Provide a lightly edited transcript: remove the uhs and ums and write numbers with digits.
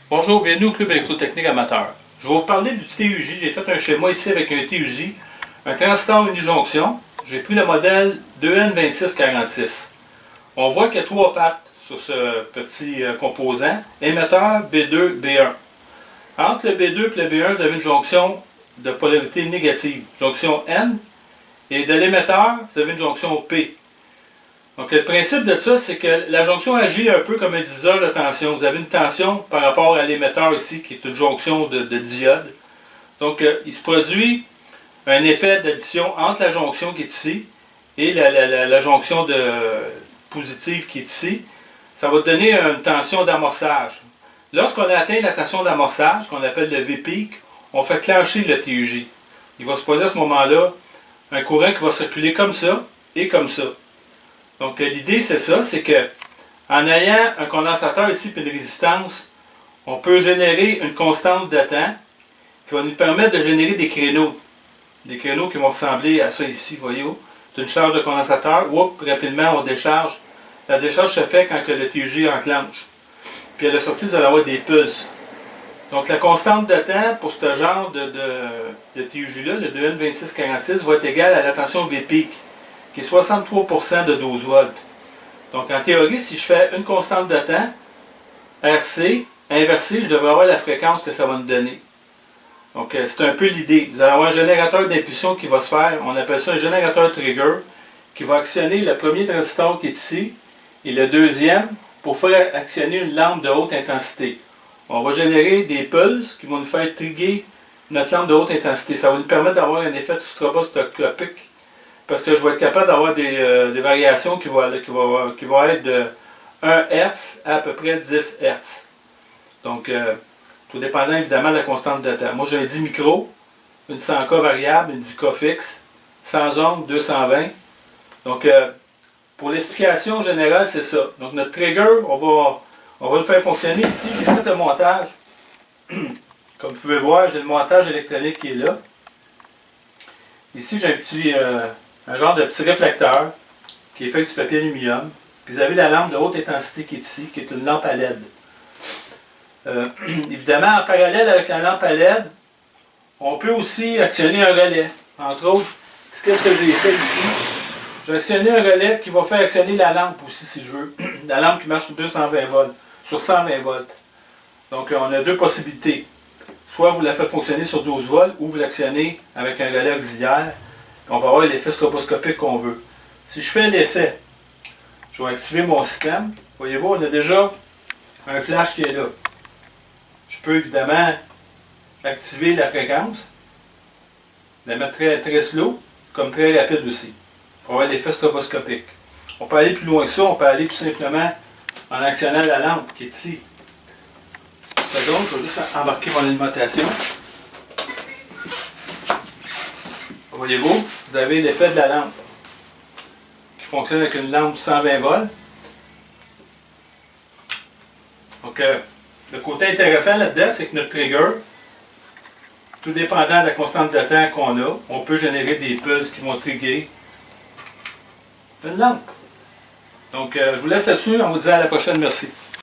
Bonjour, bienvenue au Club électrotechnique amateur. Je vais vous parler du TUJ. J'ai fait un schéma ici avec un TUJ, un transistor unijonction. J'ai pris le modèle 2N2646. On voit qu'il y a trois pattes sur ce petit composant, émetteur, B2, B1. Entre le B2 et le B1, vous avez une jonction de polarité négative, jonction N, et de l'émetteur, vous avez une jonction P. Donc le principe de ça, c'est que la jonction agit un peu comme un diviseur de tension. Vous avez une tension par rapport à l'émetteur ici, qui est une jonction de diode. Donc il se produit un effet d'addition entre la jonction qui est ici et la jonction positive qui est ici. Ça va donner une tension d'amorçage. Lorsqu'on a atteint la tension d'amorçage, qu'on appelle le V-peak, on fait clencher le TUJ. Il va se produire à ce moment-là un courant qui va circuler comme ça et comme ça. Donc l'idée c'est ça, c'est que en ayant un condensateur ici et une résistance, on peut générer une constante de temps qui va nous permettre de générer des créneaux. Des créneaux qui vont ressembler à ça ici, voyez-vous. C'est une charge de condensateur, rapidement on décharge. La décharge se fait quand le TUJ enclenche. Puis à la sortie, vous allez avoir des pulses. Donc la constante de temps pour ce genre de TUJ-là, le 2N2646, va être égale à la tension V-peak, qui est 63% de 12 volts. Donc en théorie, si je fais une constante de temps, RC, inversée, je devrais avoir la fréquence que ça va nous donner. Donc c'est un peu l'idée. Vous allez avoir un générateur d'impulsion qui va se faire, on appelle ça un générateur trigger, qui va actionner le premier transistor qui est ici, et le deuxième, pour faire actionner une lampe de haute intensité. On va générer des pulses qui vont nous faire trigger notre lampe de haute intensité. Ça va nous permettre d'avoir un effet stroboscopique, parce que je vais être capable d'avoir des variations qui vont être de 1 Hz à peu près 10 Hz. Donc, tout dépendant évidemment de la constante de temps. Moi, j'ai un 10 micros, une 100K variable, une 10K fixe, 100 ohms, 220. Donc, pour l'explication générale, c'est ça. Donc, notre trigger, on va le faire fonctionner ici. J'ai fait le montage. Comme vous pouvez voir, j'ai le montage électronique qui est là. Ici, j'ai un genre de petit réflecteur qui est fait du papier aluminium. Puis vous avez la lampe de haute intensité qui est ici, qui est une lampe à LED. Évidemment, en parallèle avec la lampe à LED, on peut aussi actionner un relais. Entre autres, qu'est-ce que j'ai fait ici? J'ai actionné un relais qui va faire actionner la lampe aussi, si je veux. La lampe qui marche sur 220 volts, sur 120 volts. Donc, on a deux possibilités. Soit vous la faites fonctionner sur 12 volts, ou vous l'actionnez avec un relais auxiliaire. On va avoir l'effet stroboscopique qu'on veut. Si je fais l'essai, je vais activer mon système. Voyez-vous, on a déjà un flash qui est là. Je peux évidemment activer la fréquence, la mettre très, très slow, comme très rapide aussi, pour avoir l'effet stroboscopique. On peut aller plus loin que ça, on peut aller tout simplement en actionnant la lampe qui est ici. Une seconde, je vais juste embarquer mon alimentation. Voyez-vous, vous avez l'effet de la lampe qui fonctionne avec une lampe 120 volts. Donc, le côté intéressant là-dedans, c'est que notre trigger, tout dépendant de la constante de temps qu'on a, on peut générer des pulses qui vont trigger une lampe. Donc, je vous laisse là-dessus en vous disant à la prochaine. Merci.